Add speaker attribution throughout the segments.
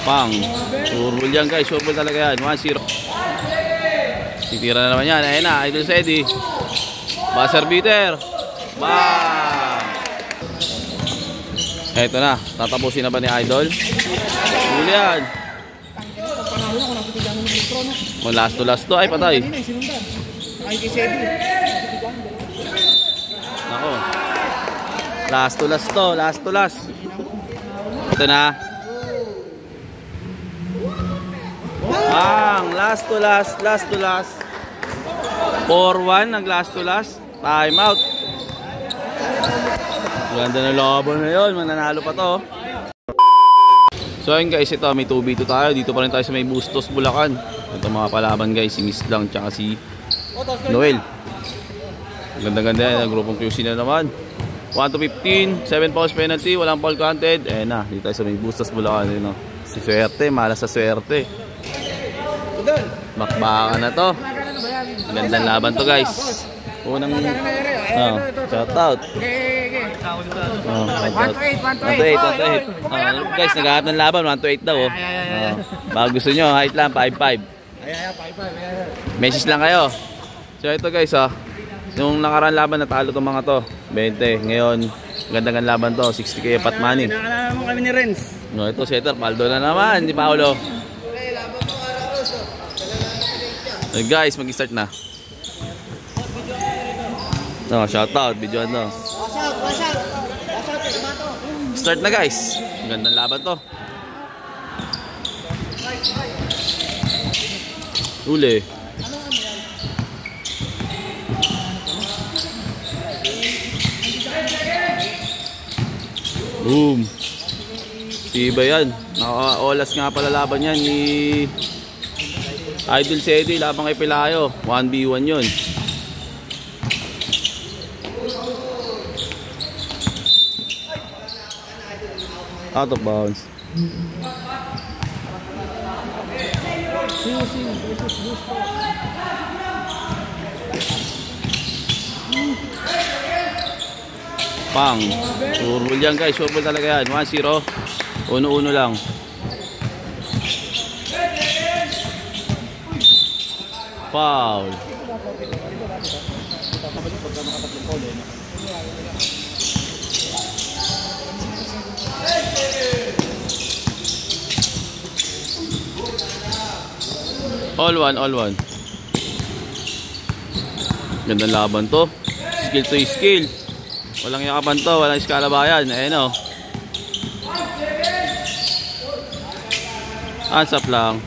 Speaker 1: Pang. Surbol yan guys. Surbol talaga yan. 1-0. Titira na naman yan. Ayan na. Idol Sedi. Buzzer beater. Bang. Eto na. Tatapusin na ba ni Idol? Huli yan. Last to. Ay patay. Nako. Last to last. Ito na. Bang, last to last. 4-1 ang last to last. Time out. Ganda na laban na yun. Mananalo pa to. So ayun guys, ito may 2v2 tayo. Dito pa rin tayo sa may Bustos, Bulacan. Ito mga palaban guys, si Miss Lang tsaka si Noel. Ganda-ganda yan, grupong QC na naman. 1-15, 7 fouls penalty, walang foul counted. Eh na, dito tayo sa may Bustos, Bulacan. No? Si Swerte, malas sa swerte. Bakbakan na to. Gandang laban to guys. Unang shout out. 1-8. Guys, naghahanap ng laban 1-8 daw. Baka gusto nyo, height lang 5-5. Message lang kayo. So ito guys, yung nakaraan laban natalo tong mga to 20. Ngayon, gandang laban to 60k pat money. Nakaalala mo kami ni Renz. No, ito setter, Paldo na naman, di Paolo. Guys, mag-start na. No, shout out, video ano. Start na guys. Gandang laban to. Uli. Boom. Iba yan. Naka-olas nga pala laban yan ni Idol Sedi laban kay Pelayo. 1v1 yun. Out of bounds. Pang. Surbol yan guys. Surbol talaga yan. 1-0. 1-1 lang. Foul. All one. Gandang laban to. Skill to skill. Walang yakapan to, walang iskalabayan. Ayan o. Ansap lang.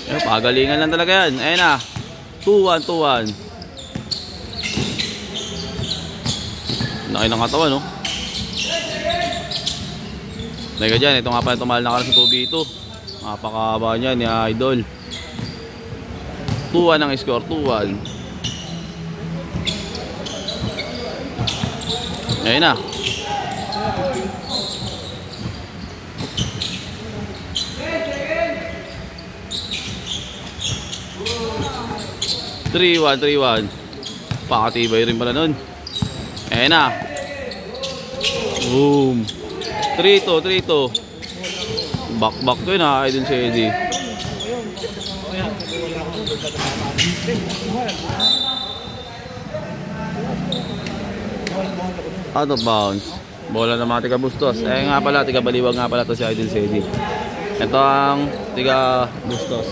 Speaker 1: Ayan, pagalingan lang talaga yan. Ayan na. 2-1. Laki ng katawan, no? Lega dyan, ito nga pala tumal na karas sa 2v2. Napakaba niya ni Idol. 2-1 ang score, 2-1. Ayun na. Three-one. Pakatibay rin pala nun. Ayun na. Boom. 3-2. Back to yun ha, Idol Sedi. Out of bounds. Bola ng mga tiga Bustos. Eh nga pala, tiga Baliwag nga pala to si Idol Sedi. Ito ang tiga Bustos.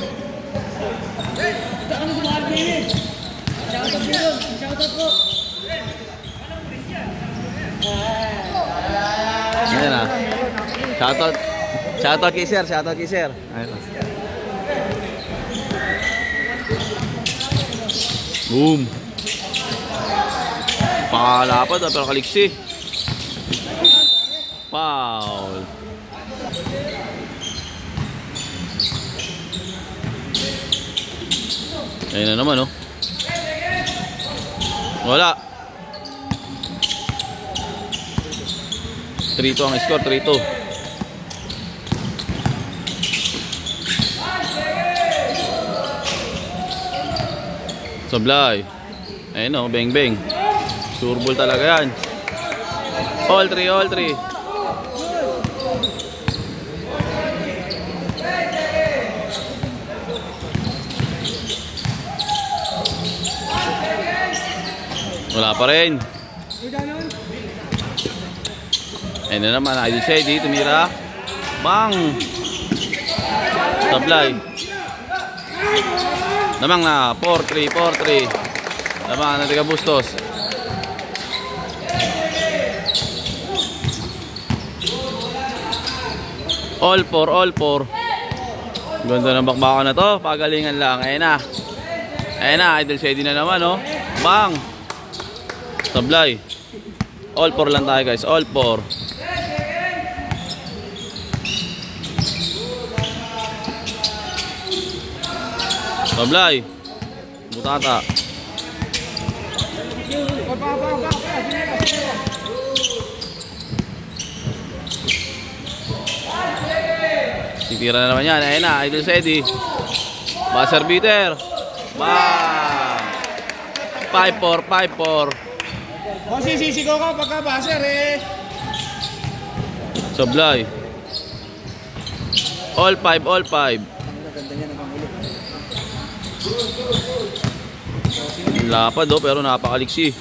Speaker 1: Ayan na. Shoutout kay sir. Ayan na. Boom. Pakalapad pero kaliksi. Foul. Ayun na naman, oh. Wala. 3-2 ang score, 3-2. Sablay. Ayun, oh, bang. Surbol talaga yan. All 3, all 3. Wala pa rin. Ayun na naman, Idol Cedi, tumira. Bang! Tablay. Namang na, 4-3, 4-3. Namang na, tiga Bustos. All 4, all 4. Ganda ng bakbakan na to, pagalingan lang. Ayun na. Ayun na, Idol Cedi na naman, oh. Bang! Tablay. All 4 lang tayo, guys. All 4. Tablay. Butata. Titira na naman yan. Ayun na, Idol Cedi. Buzzer beater. Bang! 5-4, 5-4.
Speaker 2: O sisisigaw ka pagka buzzer eh.
Speaker 1: Sablay. All 5, all 5. Lapad oh, pero napakaliksi.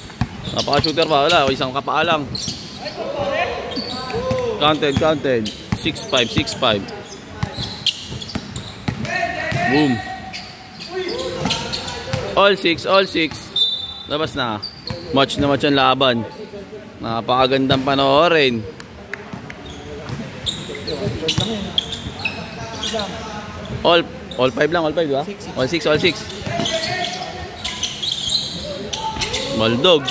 Speaker 1: Napaka-shooter pa, wala. O isang kapaa lang. Counted, counted. 6-5, 6-5. Boom. All 6, all 6. Labas na. Match na match ang laban. Napakagandang panoorin. All 5 lang, all 5 di ba? All 6, all 6. Maldog.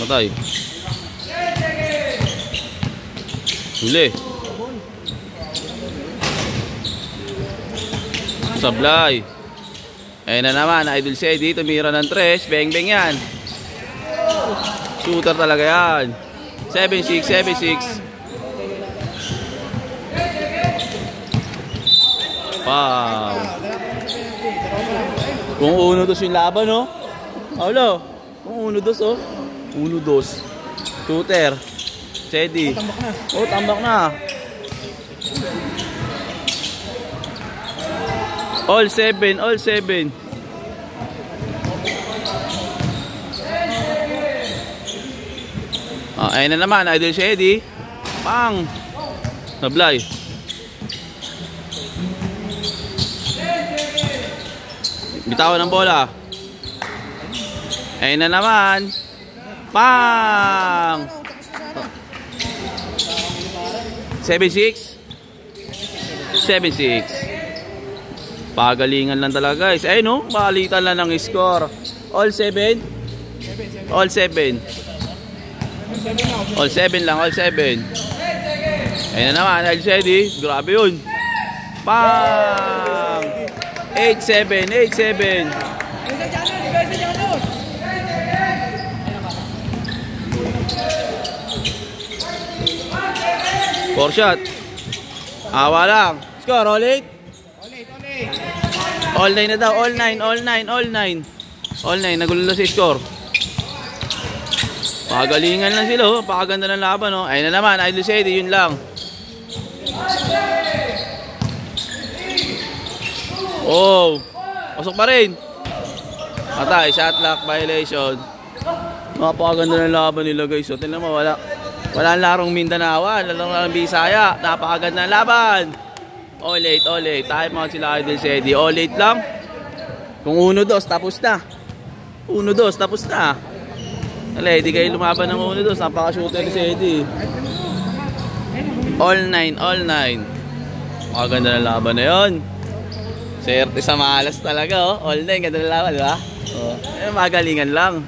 Speaker 1: Matay. Huli. Sablay. Ayun na naman, Idol Cedi, tumira ng 3, beng-beng yan. Shooter talaga yan. 7-6, 7-6. Wow. Kung 1-2 yung laban, no? Paulo, kung 1-2, oh. 1-2. Shooter. Cedi. Oh, tambak na. All 7, all 7. Ayun na naman, Idol Cedi. Pang! Nablay. Bitawan ng bola. Ayun na naman. Pang! 7-6. 7-6. Pagalingan lang talaga guys. Ayun no, palitan lang ng score. All 7. All 7. All 7 lang, all 7. Ayun na naman, Idol Cedi. Grabe yun. Pang! 8-7, 8-7. 4 shot. Awa lang. Score, all 8. All 9 na daw, all 9, all 9, all 9. All 9, nagulo si score. Pagalingan lang sila, oh. Pakaganda ng laban, oh. Ayun na naman, Idol Cedi, yun lang. Oh, pasok pa rin. Patay, shot lock, violation. Napakaganda ng laban nila guys. So, tingnan mo, wala larong Mindanao, wala larong Bisaya. Napakaganda ng laban. All 8, all 8. Tayo mga sila Idol Cedi. All 8 lang. Kung 1-2, tapos na. 1-2, tapos na. Wala, hindi kayo lumaban ng 1-2. Napaka-shooter ni Cedi. All 9, all 9. Makaganda ng laban na yun. Swerte sa malas talaga, oh. All 9, ganda ng laban, di ba? Oh. Magalingan lang.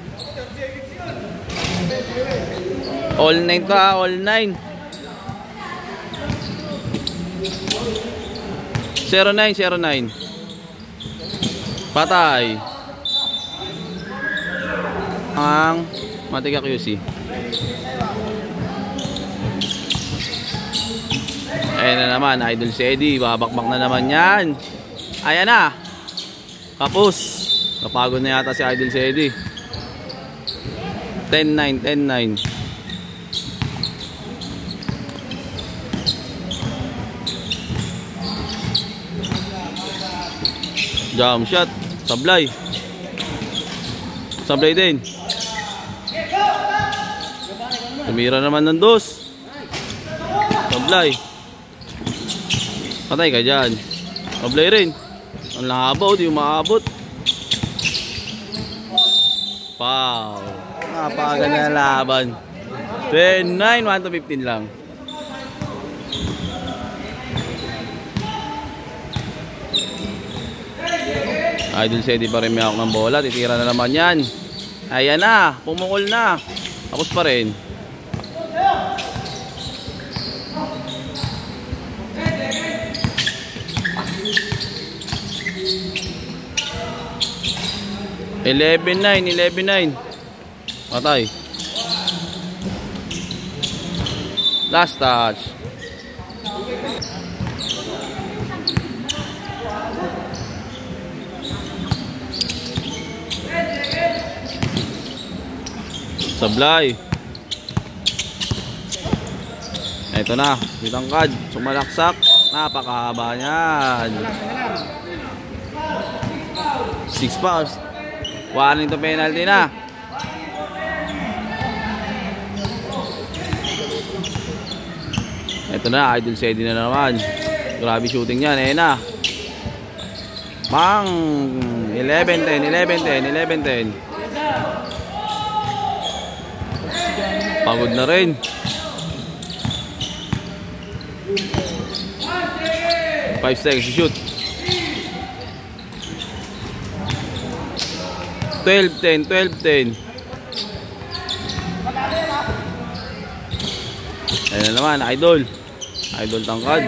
Speaker 1: All 9 ka, all 9. 09, 09. Patay. Ang Matika QC. Ayan na naman, Idol Cedi. Babakbak na naman yan. Ayan na. Kapos. Napagod na yata si Idol Cedi. 10-9, 10-9. Jump shot. Sablay. Sablay din. Tumira naman ng dos. Sablay. Patay ka dyan. Sablay rin. Ang lahabaw, di umaabot. Wow. Napakaganda na laban. 10-9, 1-15 lang. Idol Cedi pa rin may hawak ng bola. Titira na naman yan. Ayan na. Pumukol na. Tapos pa rin. (11-9) 11-9. Patay. Last touch. Sablay. Ito na, ditangkad, sumalaksak, napakahaba niyan. 6 fouls. Warning to penalty na. Ito na, Idol Cedi na naman. Grabe shooting niyan, eh na. Pang 11-10, 11-10, 11-10. Pagod na rin. Five seconds to shoot. 12-10, 12-10. Ayan na naman, Idol. Idol tangkad.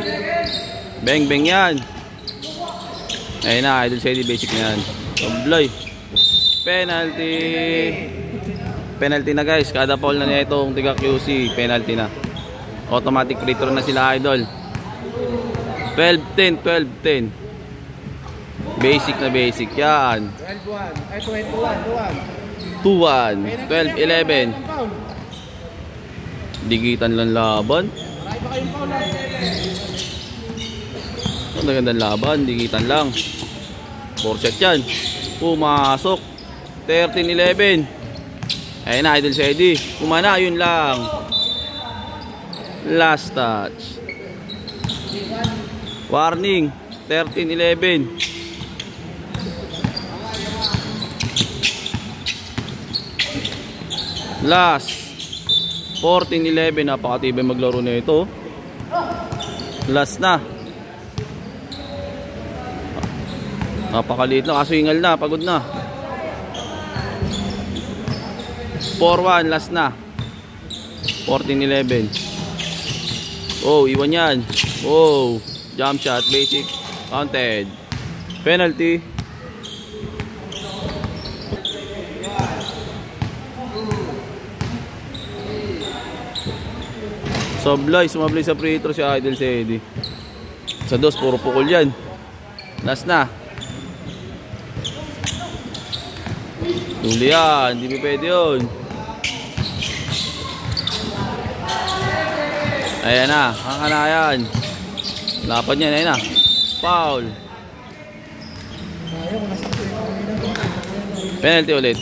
Speaker 1: Bang bang yan. Ayan na, Idol Cedi, basic na yan. Sablay. Penalty. Penalty na guys, kada foul na niya itong tiga QC, penalty na. Automatic free throw na sila, Idol. 12-10, 12-10. Basic na basic yan.
Speaker 2: 12-1, ay 21,
Speaker 1: 2-1, 12-11. Digitan lang laban.
Speaker 2: Marami pa kayong foul lang.
Speaker 1: Ang gandang laban, digitan lang. 4 shot yan. Pumasok. 13-11. Ayun na, Idol Cedi. Kumana, yun lang. Last touch. Warning. 13-11. Last. 14-11. Napakatibay maglaro na ito. Last na. Napakaliit na. Kaso hingal na. Pagod na. 4-1, last na. 14-11. Oh, iwan yan. Oh, jump shot, basic, counted. Penalty. Sablay, sumablay sa free throw si Idol Cedi. Sa dos, puro pukol yan. Last na. Huli yan, hindi pwede yun. Ayan na, kakanayan. Lapad niyan, ayan na. Foul. Penalty ulit.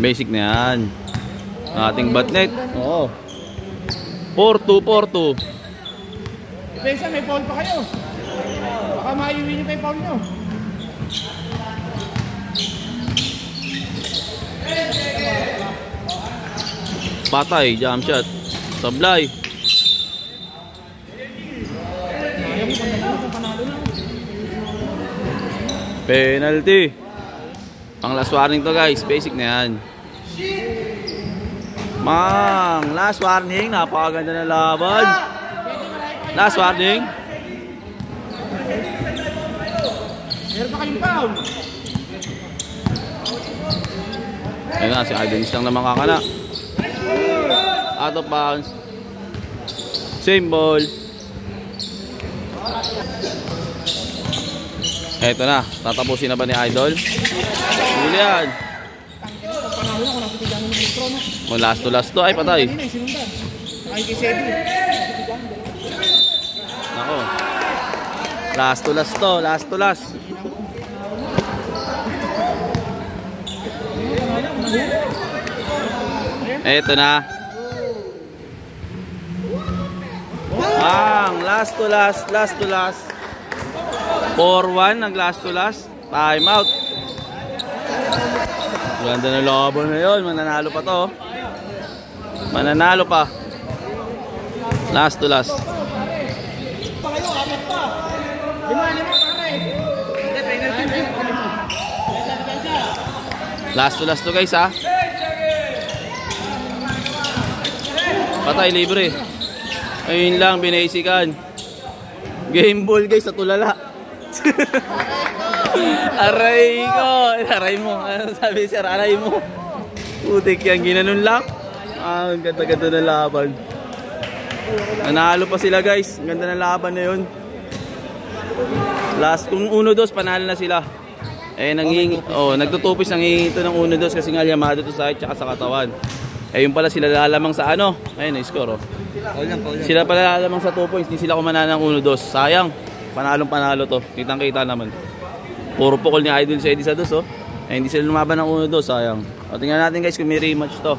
Speaker 1: Basic na yan. Ating batnet. Oo. 4-2, 4-2.
Speaker 2: Pesa, may foul pa kayo. Baka maiuwi nyo pa yung foul nyo.
Speaker 1: Patay, jump shot. Sablay. Penalty. Pang last warning to guys. Basic na yan. Mang, last warning. Napakaganda na laban. Last warning.
Speaker 2: Meron pa kayong foul.
Speaker 1: Ayun na, si Idonis lang naman kakana. Out of bounds. Same ball. Eto na, tatapusin na ba ni Idol? Huli yan. Last to, ay patay. Nako. Last to last. Eto na. Last to last. 4-1 ang last to last. Time out. Ganda na laban na yun. Mananalo pa to. Mananalo pa. Last to last. Last to last to guys ha. Patay libre. Ayun lang binasikan. Game ball guys sa tulala. Aray mo. Ano sabi sir? Aray mo. Putik yan, ginanon lang. Ang ganda-ganda ng laban. Nanalo pa sila guys. Ang ganda ng laban na yun. Last, kung 1-2 panalo na sila. Eh nagtutupis ang hingito ng 1-2 kasi nga Yamado to sa tsaka sa katawan. Eh yung pala sila lalamang sa ano. Ayun, na-score oh. Sila pala lalamang sa 2 points. Hindi sila kumana ng 1-2. Sayang. Panalo to. Kitang-kita naman. Puro pukol ni Idol sa Eddie sa dos oh. Eh hindi sila lumaban ng 1-2. Sayang. O tingnan natin guys kung may rematch to.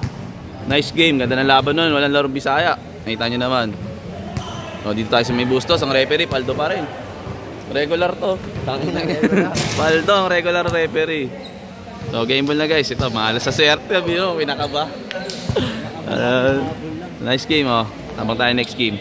Speaker 1: Nice game. Ganda ng laban nun. Walang larong Bisaya. Nakita nyo naman. O dito tayo sa may Bustos. Ang referee Paldo pa rin. Regular to. Paldo ang regular referee. So game ball na guys. Ito maalas sa swerte. Pinakaba. Nice game oh. Tabang tayo next game.